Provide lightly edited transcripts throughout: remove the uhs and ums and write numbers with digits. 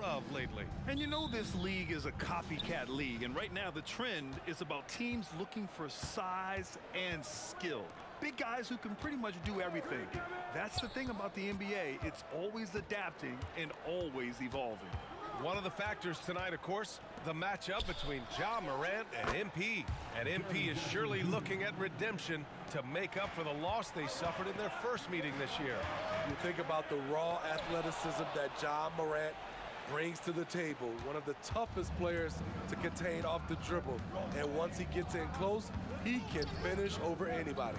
of lately. And you know this league is a copycat league, and right now the trend is about teams looking for size and skill. Big guys who can pretty much do everything. That's the thing about the NBA. It's always adapting and always evolving. One of the factors tonight, of course, the matchup between Ja Morant and MP. And MP is surely looking at redemption to make up for the loss they suffered in their first meeting this year. You think about the raw athleticism that Ja Morant brings to the table, one of the toughest players to contain off the dribble. And once he gets in close, he can finish over anybody.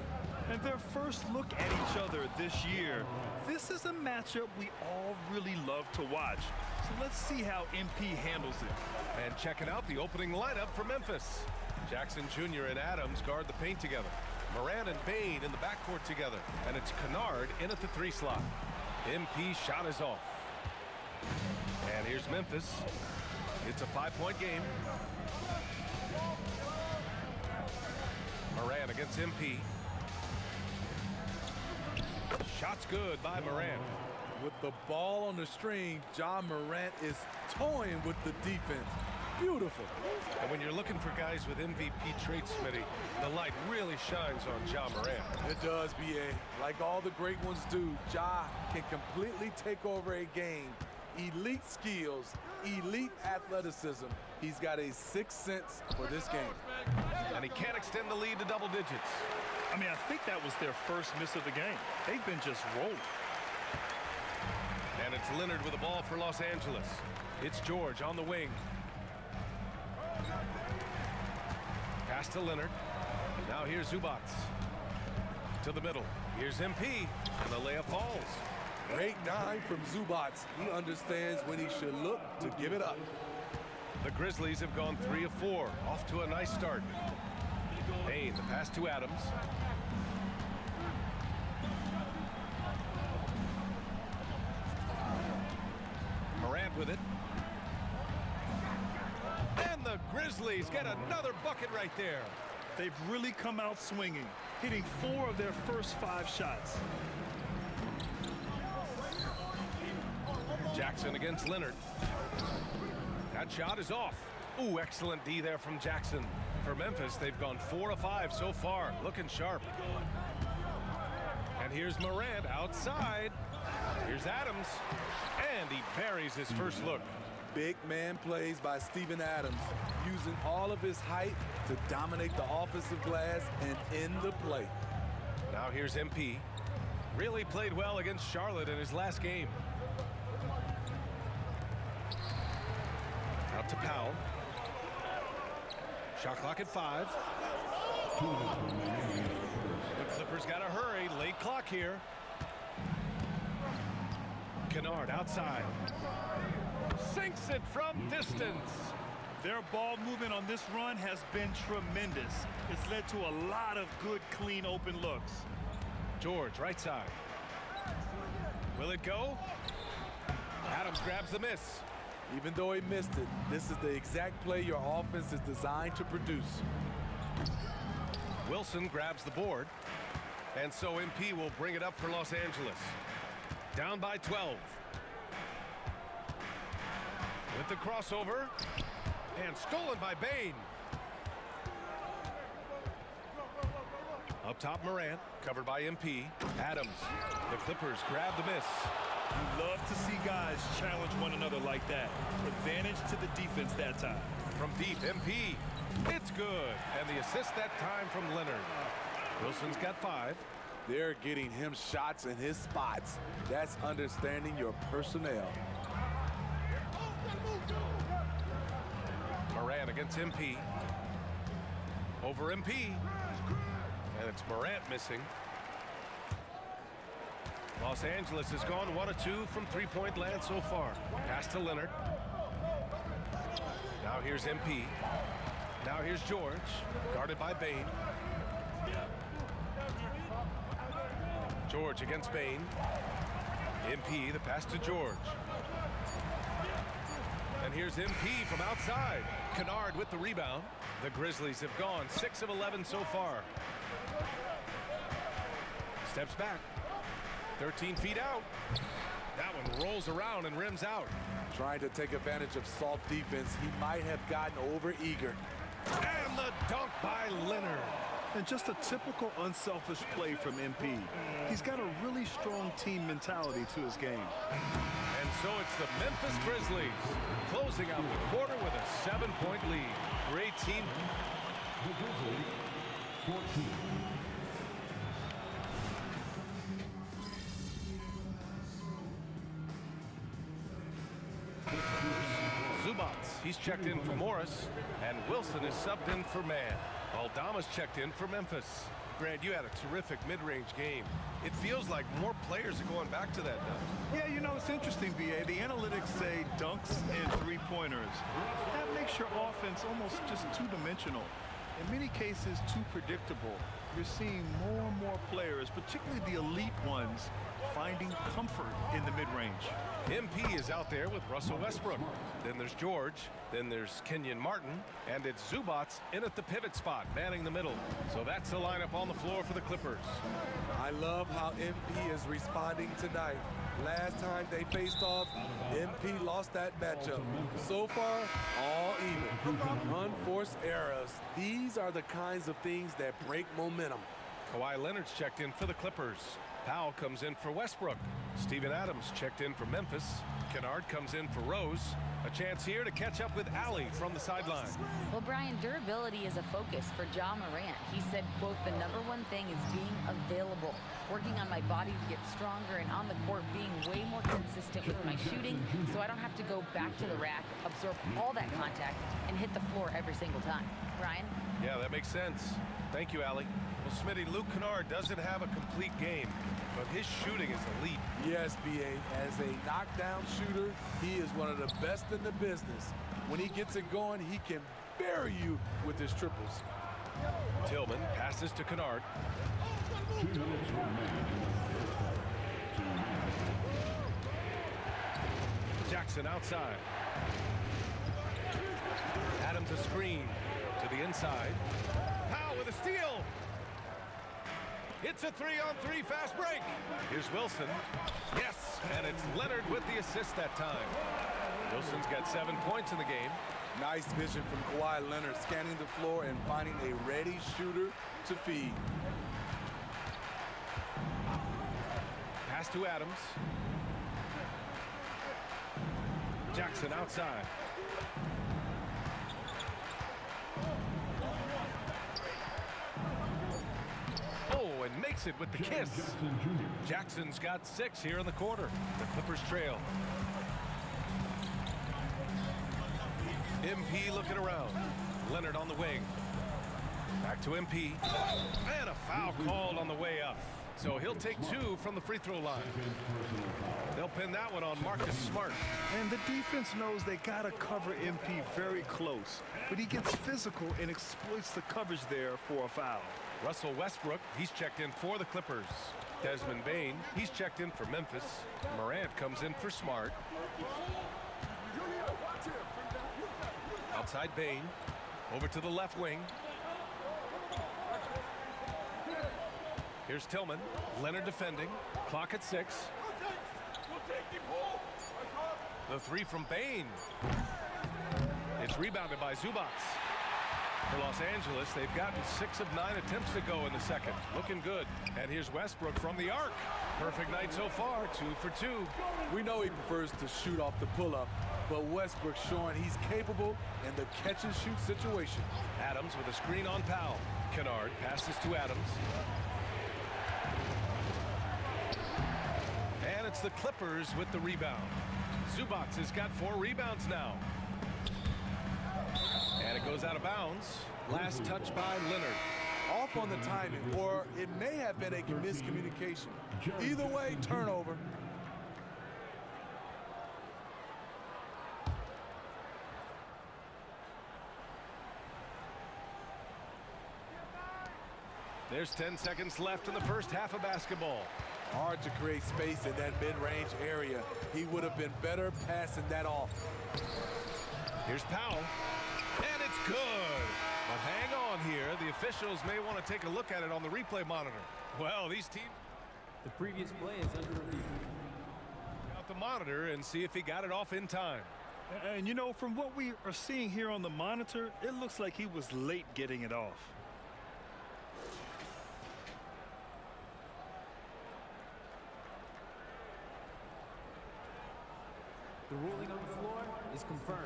And their first look at each other this year, this is a matchup we all really love to watch. So let's see how MP handles it. And checking out the opening lineup for Memphis. Jackson Jr. and Adams guard the paint together. Morant and Bane in the backcourt together. And it's Kennard in at the 3 slot. MP's shot is off. And here's Memphis. It's a 5-point game. Morant against MP. Shot's good by Morant. With the ball on the string, Ja Morant is toying with the defense. Beautiful. And when you're looking for guys with MVP traits, Smitty, the light really shines on Ja Morant. It does, B.A. Like all the great ones do, Ja can completely take over a game. Elite skills, elite athleticism. He's got a sixth sense for this game. And he can't extend the lead to double digits. I mean, I think that was their first miss of the game. They've been just rolling. And it's Leonard with the ball for Los Angeles. It's George on the wing. Pass to Leonard. Now here's Zubac. To the middle. Here's MP. And the layup falls. Great dime from Zubac. He understands when he should look to give it up. The Grizzlies have gone 3 of 4. Off to a nice start. Bane, the pass to Adams. Morant with it. And the Grizzlies get another bucket right there. They've really come out swinging, hitting 4 of their first 5 shots. Jackson against Leonard. That shot is off. Ooh, excellent D there from Jackson. For Memphis, they've gone 4 of 5 so far, looking sharp. And here's Morant outside. Here's Adams. And he buries his first look. Big man plays by Steven Adams, using all of his height to dominate the offensive glass and end the play. Now here's MP. Really played well against Charlotte in his last game. Out to Powell. Shot clock at 5. The Clippers got to hurry. Late clock here. Kennard outside. Sinks it from distance. Their ball movement on this run has been tremendous. It's led to a lot of good, clean, open looks. George, right side. Will it go? Adams grabs the miss. Even though he missed it, this is the exact play your offense is designed to produce. Wilson grabs the board. And so MP will bring it up for Los Angeles. Down by 12. With the crossover. And stolen by Bane. Up top, Morant. Covered by MP. Adams. The Clippers grab the miss. You love to see guys challenge one another like that. Advantage to the defense that time. From deep, MP. It's good. And the assist that time from Leonard. Wilson's got 5. They're getting him shots in his spots. That's understanding your personnel. Morant against MP. Over MP. And it's Morant missing. Los Angeles has gone 1 of 2 from 3-point land so far. Pass to Leonard. Now here's MP. Now here's George. Guarded by Bane. George against Bane. MP, the pass to George. And here's MP from outside. Kennard with the rebound. The Grizzlies have gone 6 of 11 so far. Steps back. 13 feet out. That one rolls around and rims out. Trying to take advantage of soft defense. He might have gotten over-eager. And the dunk by Leonard. And just a typical unselfish play from MP. He's got a really strong team mentality to his game. And so it's the Memphis Grizzlies closing out the quarter with a 7-point lead. Great team. The Grizzlies, 14. Zubats, he's checked in for Morris, and Wilson is subbed in for Mann. Aldama's checked in for Memphis. Grant, you had a terrific mid-range game. It feels like more players are going back to that now. Yeah, you know, it's interesting, B.A. The analytics say dunks and three-pointers. That makes your offense almost just two-dimensional. In many cases, too predictable. You're seeing more and more players, particularly the elite ones, finding comfort in the mid-range. MP is out there with Russell Westbrook. Then there's George. Then there's Kenyon Martin. And it's Zubats in at the pivot spot, manning the middle. So that's the lineup on the floor for the Clippers. I love how MP is responding tonight. Last time they faced off, MP lost that matchup. So far, all even. Unforced errors. These are the kinds of things that break momentum. Kawhi Leonard's checked in for the Clippers. Powell comes in for Westbrook. Steven Adams checked in for Memphis. Kennard comes in for Rose. A chance here to catch up with Allie from the sideline. Well, Brian, durability is a focus for Ja Morant. He said, quote, "The number one thing is being available, working on my body to get stronger, and on the court being way more consistent with my shooting so I don't have to go back to the rack, absorb all that contact, and hit the floor every single time." Brian? Yeah, that makes sense. Thank you, Allie. Well, Smitty, Luke Kennard doesn't have a complete game, but his shooting is elite. Yes, B.A. As a knockdown shooter, he is one of the best in the business. When he gets it going, he can bury you with his triples. Tillman passes to Kennard. 2 minutes remaining in the first half. Jackson outside. Adams a screen to the inside. Powell with a steal. It's a 3-on-3 fast break. Here's Wilson. Yes, and it's Leonard with the assist that time. Wilson's got 7 points in the game. Nice vision from Kawhi Leonard, scanning the floor and finding a ready shooter to feed. Pass to Adams. Jackson outside. Oh, and makes it with the kiss. Jackson's got 6 here in the quarter. The Clippers trail. MP looking around. Leonard on the wing. Back to MP. And a foul called on the way up. So he'll take 2 from the free throw line. They'll pin that one on Marcus Smart. And the defense knows they got to cover MP very close. But he gets physical and exploits the coverage there for a foul. Russell Westbrook, he's checked in for the Clippers. Desmond Bane, he's checked in for Memphis. Morant comes in for Smart. Outside Bane, over to the left wing. Here's Tillman, Leonard defending, clock at 6. The 3 from Bane. It's rebounded by Zubats. For Los Angeles, they've gotten 6 of 9 attempts to go in the second. Looking good. And here's Westbrook from the arc. Perfect night so far, 2 for 2. We know he prefers to shoot off the pull-up, but Westbrook's showing he's capable in the catch-and-shoot situation. Adams with a screen on Powell. Kennard passes to Adams. And it's the Clippers with the rebound. Zubats has got 4 rebounds now. And it goes out of bounds. Last touch by Leonard. Off on the timing, or it may have been a miscommunication. Either way, turnover. There's 10 seconds left in the first half of basketball. Hard to create space in that mid-range area. He would have been better passing that off. Here's Powell. And it's good. But hang on here. The officials may want to take a look at it on the replay monitor. Well, these teams... The previous play is under review. Out the monitor and see if he got it off in time. And, you know, from what we are seeing here on the monitor, it looks like he was late getting it off. The ruling on the floor is confirmed.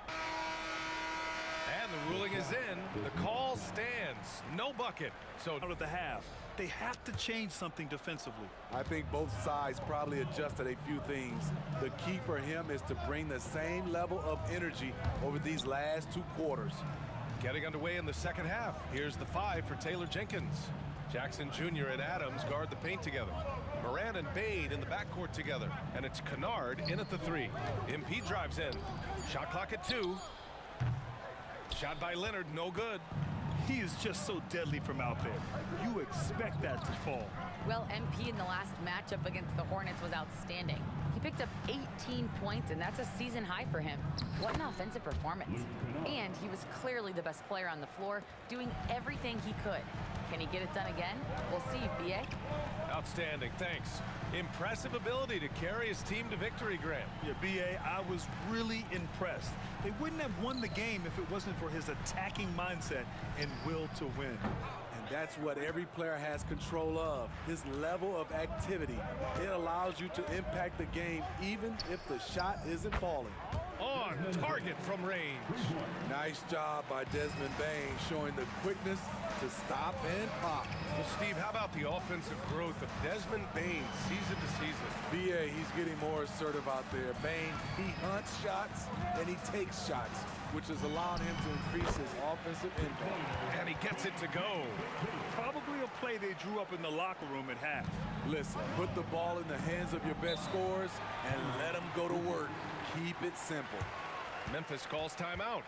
And the ruling is in. The call stands. No bucket. So Out of the half, they have to change something defensively. I think both sides probably adjusted a few things. The key for him is to bring the same level of energy over these last 2 quarters. getting underway in the second half. Here's the 5 for Taylor Jenkins. Jackson Jr. and Adams guard the paint together. Moran and Bade in the backcourt together. And it's Kennard in at the 3. MP drives in. Shot clock at 2. Shot by Leonard, no good. He is just so deadly from out there. You expect that to fall. Well, MP in the last matchup against the Hornets was outstanding. He picked up 18 points, and that's a season high for him. What an offensive performance. And he was clearly the best player on the floor, doing everything he could. Can he get it done again? We'll see, B.A. Outstanding, thanks. Impressive ability to carry his team to victory, Grant. Yeah, B.A., I was really impressed. They wouldn't have won the game if it wasn't for his attacking mindset and will to win. And that's what every player has control of, his level of activity. It allows you to impact the game even if the shot isn't falling. On target from range. Nice job by Desmond Bain, showing the quickness to stop and pop. Well, Steve, how about the offensive growth of Desmond Bain season to season? B.A., he's getting more assertive out there. Bain, he hunts shots and he takes shots, which is allowing him to increase his offensive impact. And he gets it to go. Probably a play they drew up in the locker room at half. Listen, put the ball in the hands of your best scorers and let them go to work. Keep it simple. Memphis calls timeout.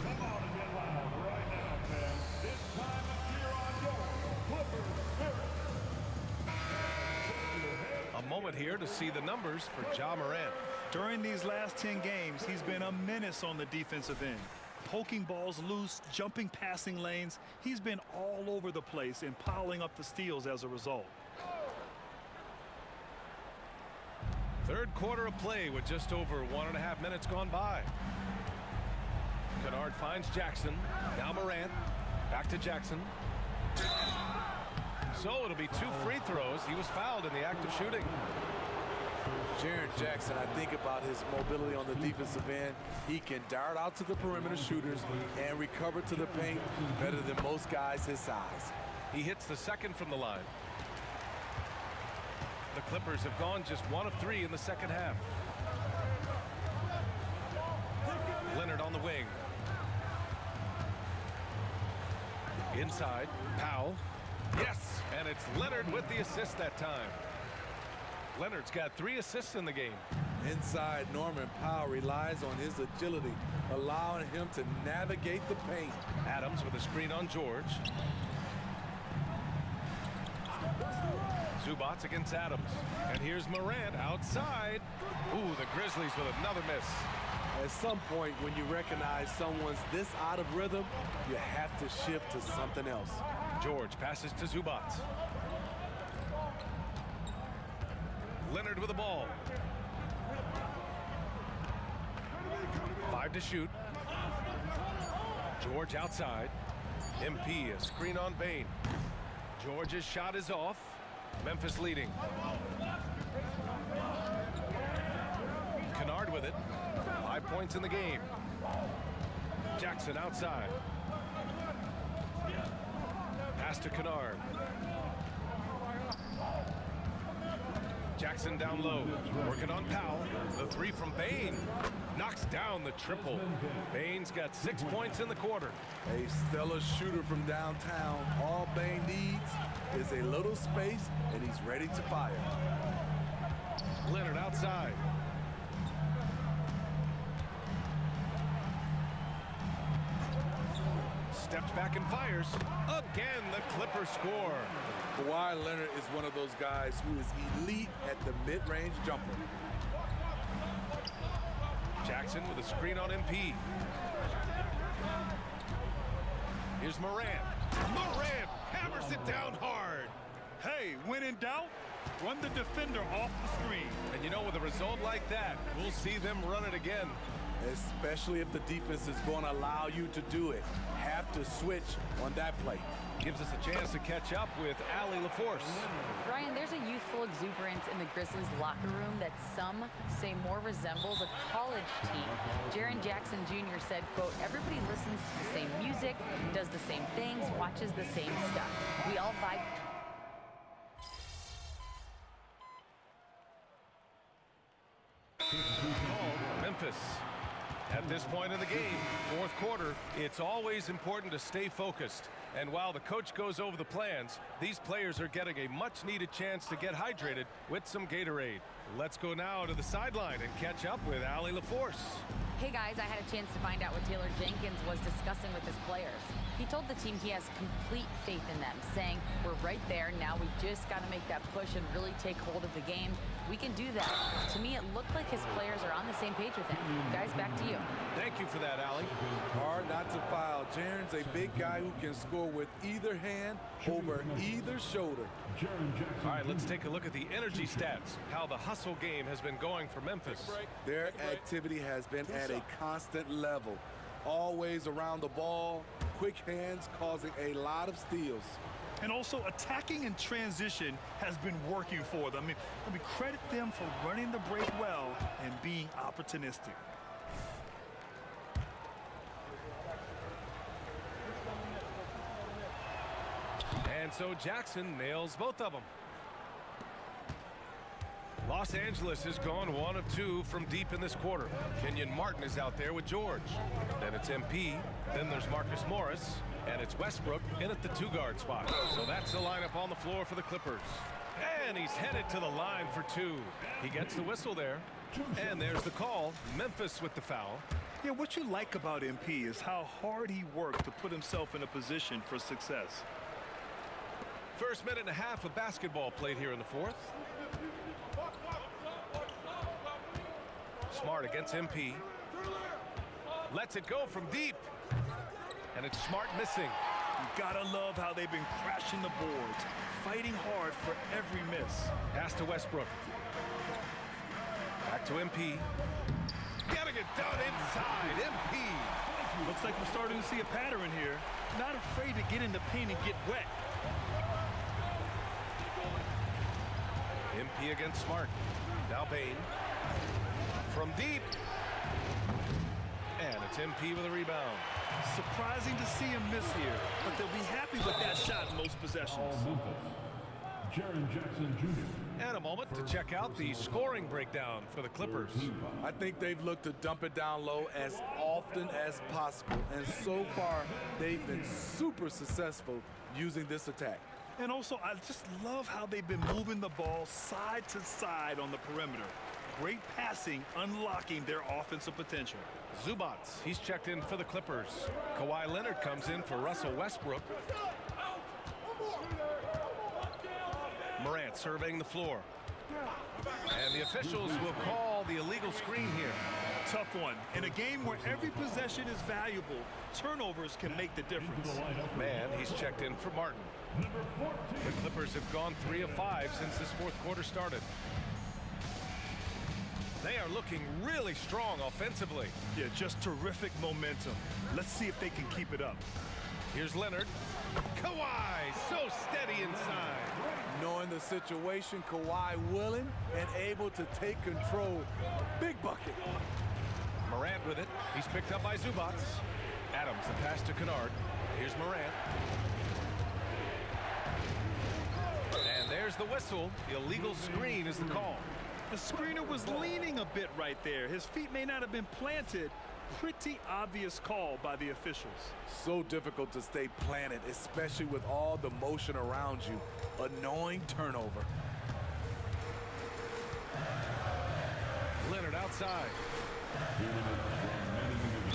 Come on and get loud right now, fans. It's time to cheer on your Clipper Spirit. A moment here to see the numbers for Ja Morant. During these last 10 games, he's been a menace on the defensive end. Poking balls loose, jumping passing lanes. He's been all over the place and piling up the steals as a result. Third quarter of play with just over 1.5 minutes gone by. Kennard finds Jackson. Now Morant. Back to Jackson. So it'll be 2 free throws. He was fouled in the act of shooting. Jaren Jackson, I think about his mobility on the defensive end. He can dart out to the perimeter shooters and recover to the paint better than most guys his size. He hits the second from the line. The Clippers have gone just 1 of 3 in the second half. Leonard on the wing. Inside, Powell. Yes, and it's Leonard with the assist that time. Leonard's got 3 assists in the game. Inside, Norman Powell relies on his agility, allowing him to navigate the paint. Adams with a screen on George. Zubats against Adams. And here's Morant outside. Ooh, the Grizzlies with another miss. At some point, when you recognize someone's this out of rhythm, you have to shift to something else. George passes to Zubats. Leonard with the ball. 5 to shoot. George outside. MP, a screen on Bain. George's shot is off. Memphis leading. Kennard with it. 5 points in the game. Jackson outside. Pass to Kennard. Jackson down low. Working on Powell. The 3 from Bain. Knocks down the triple. Bain's got 6 points in the quarter. A stellar shooter from downtown. All Bain needs is a little space, and he's ready to fire. Leonard outside. Steps back and fires. Again, the Clippers score. Kawhi Leonard is one of those guys who is elite at the mid-range jumper. Jackson with a screen on MP. Here's Morant. Morant hammers it down hard. Hey, when in doubt, run the defender off the screen. And you know, with a result like that, we'll see them run it again. Especially if the defense is going to allow you to do it. Have to switch on that play. Gives us a chance to catch up with Allie LaForce. Brian, there's a youthful exuberance in the Grizzlies locker room that some say more resembles a college team. Jaren Jackson Jr. said, quote, everybody listens to the same music, does the same things, watches the same stuff. We all vibe. Memphis. At this point in the game, fourth quarter, it's always important to stay focused. And while the coach goes over the plans, these players are getting a much-needed chance to get hydrated with some Gatorade. Let's go now to the sideline and catch up with Allie LaForce. Hey guys, I had a chance to find out what Taylor Jenkins was discussing with his players. He told the team he has complete faith in them, saying, we're right there, now we just got to make that push and really take hold of the game. We can do that. To me, it looked like his players are on the same page with him. Guys, back to you. Thank you for that, Allie. Hard not to foul. Jaren's a big guy who can score with either hand over either shoulder. All right, let's take a look at the energy stats, how the hustle game has been going for Memphis. Their activity has been at a constant level. Always around the ball, quick hands causing a lot of steals. And also attacking in transition has been working for them. I mean, credit them for running the break well and being opportunistic. And so Jackson nails both of them. Los Angeles has gone 1 of 2 from deep in this quarter. Kenyon Martin is out there with George. Then it's MP. Then there's Marcus Morris. And it's Westbrook in at the 2-guard spot. So that's the lineup on the floor for the Clippers. And he's headed to the line for 2. He gets the whistle there. And there's the call. Memphis with the foul. Yeah, what you like about MP is how hard he worked to put himself in a position for success. First minute and a half of basketball played here in the fourth. Smart against MP. Lets it go from deep. And it's Smart missing. You gotta love how they've been crashing the boards, fighting hard for every miss. Pass to Westbrook. Back to MP. Getting it done inside. MP. Looks like we're starting to see a pattern here. Not afraid to get in the paint and get wet. MP against Smart. Now Bain. From deep. And it's MP with a rebound. Surprising to see him miss here, but they'll be happy with that shot in most possessions. Jaren Jackson Jr. And a moment to check out the scoring breakdown for the Clippers. I think they've looked to dump it down low as often as possible. And so far, they've been super successful using this attack. And also, I just love how they've been moving the ball side to side on the perimeter. Great passing, unlocking their offensive potential. Zubats, he's checked in for the Clippers. Kawhi Leonard comes in for Russell Westbrook. Morant surveying the floor. And the officials will call the illegal screen here. Tough one. In a game where every possession is valuable, turnovers can make the difference. Man, he's checked in for Martin. The Clippers have gone 3 of 5 since this fourth quarter started. They are looking really strong offensively. Yeah, just terrific momentum. Let's see if they can keep it up. Here's Leonard. Kawhi, so steady inside. Knowing the situation, Kawhi willing and able to take control. Big bucket. Morant with it. He's picked up by Zubats. Adams, the pass to Kennard. Here's Morant. And there's the whistle. The illegal screen is the call. The screener was leaning a bit right there. His feet may not have been planted. Pretty obvious call by the officials. So difficult to stay planted, especially with all the motion around you. Annoying turnover. Leonard outside.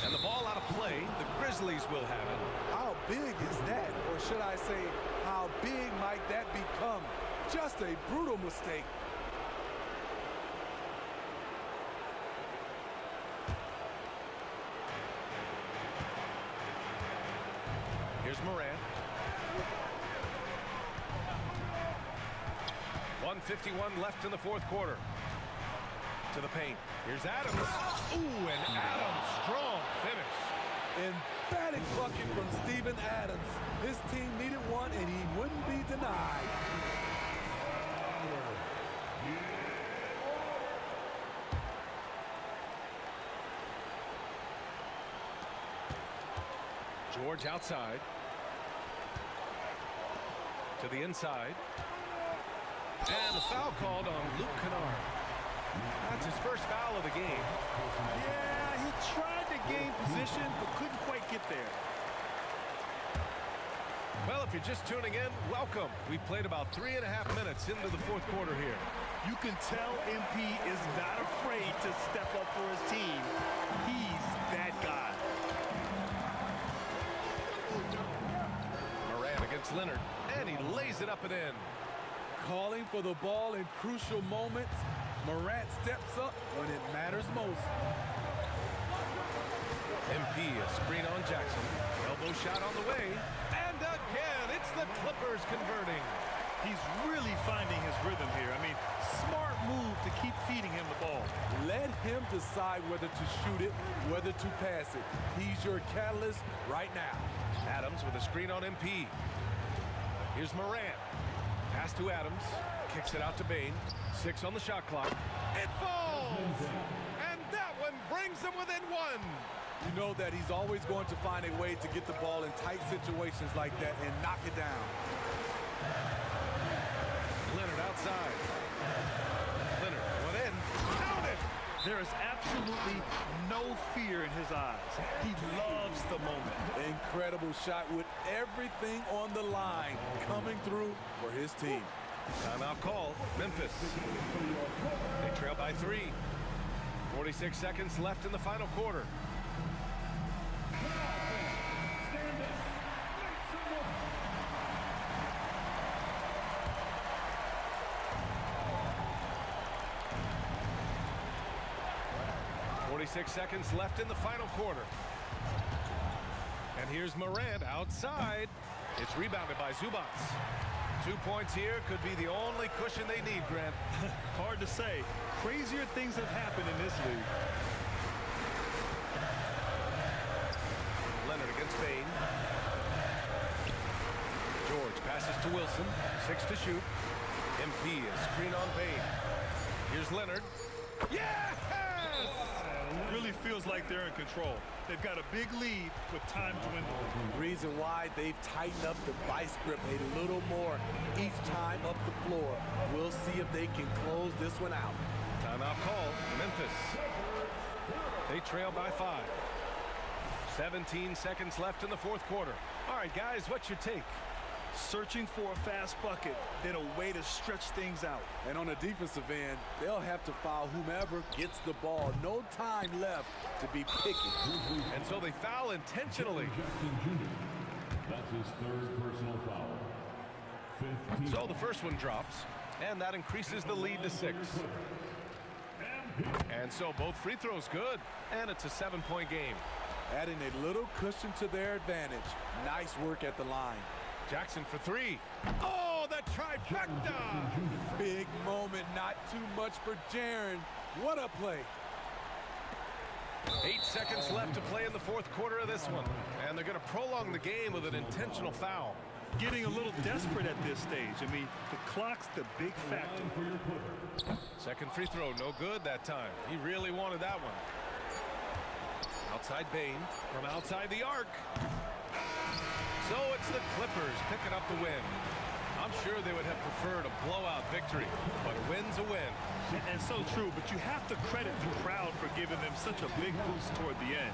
And the ball out of play. The Grizzlies will have it. How big is that? Or should I say, how big might that become? Just a brutal mistake. Here's Morant. 7:51 left in the fourth quarter. To the paint. Here's Adams. Ooh, and Adams, strong finish. Emphatic bucket from Steven Adams. His team needed one, and he wouldn't be denied. George outside. To the inside. And the foul called on Luke Kennard. That's his first foul of the game. Yeah, he tried to gain position, but couldn't quite get there. Well, if you're just tuning in, welcome. We've played about 3.5 minutes into the fourth quarter here. You can tell MP is not afraid to step up for his team. He's that guy. Moran against Leonard, and he lays it up and in. Calling for the ball in crucial moments. Morant steps up when it matters most. MP, a screen on Jackson. Elbow shot on the way. And again, it's the Clippers converting. He's really finding his rhythm here. I mean, smart move to keep feeding him the ball. Let him decide whether to shoot it, whether to pass it. He's your catalyst right now. Adams with a screen on MP. Here's Moran. Pass to Adams. Kicks it out to Bane. 6 on the shot clock. It falls! And that one brings them within 1. You know that he's always going to find a way to get the ball in tight situations like that and knock it down. Leonard outside. Leonard going in. Count it! There is absolutely no fear in his eyes. He loves the moment. Incredible shot with everything on the line coming through for his team. Timeout call. Memphis. They trail by 3. 46 seconds left in the final quarter. Six seconds left in the final quarter. And here's Morant outside. It's rebounded by Zubats. 2 points here could be the only cushion they need, Grant. Hard to say. Crazier things have happened in this league. Leonard against Bane. George passes to Wilson. 6 to shoot. MP is screen on Bane. Here's Leonard. Yes! Really feels like they're in control. They've got a big lead with time dwindling. Reason why they've tightened up the vice grip a little more each time up the floor. We'll see if they can close this one out. Timeout call, Memphis. They trail by 5. 17 seconds left in the fourth quarter. All right, guys, what's your take? Searching for a fast bucket, then a way to stretch things out. And on the defensive end, they'll have to foul whomever gets the ball. No time left to be picky. And so they foul intentionally. That's his 3rd personal foul. 15. So the first one drops, and that increases the lead to 6. And so both free throws good, and it's a 7-point game. Adding a little cushion to their advantage. Nice work at the line. Jackson for 3. Oh, the trifecta! Big moment, not too much for Jaren. What a play. 8 seconds left to play in the fourth quarter of this one. And they're going to prolong the game with an intentional foul. Getting a little desperate at this stage. I mean, the clock's the big factor. Second free throw, no good that time. He really wanted that one. Outside Bane from outside the arc. So it's the Clippers picking up the win. I'm sure they would have preferred a blowout victory, but a win's a win. And so true, but you have to credit the crowd for giving them such a big boost toward the end.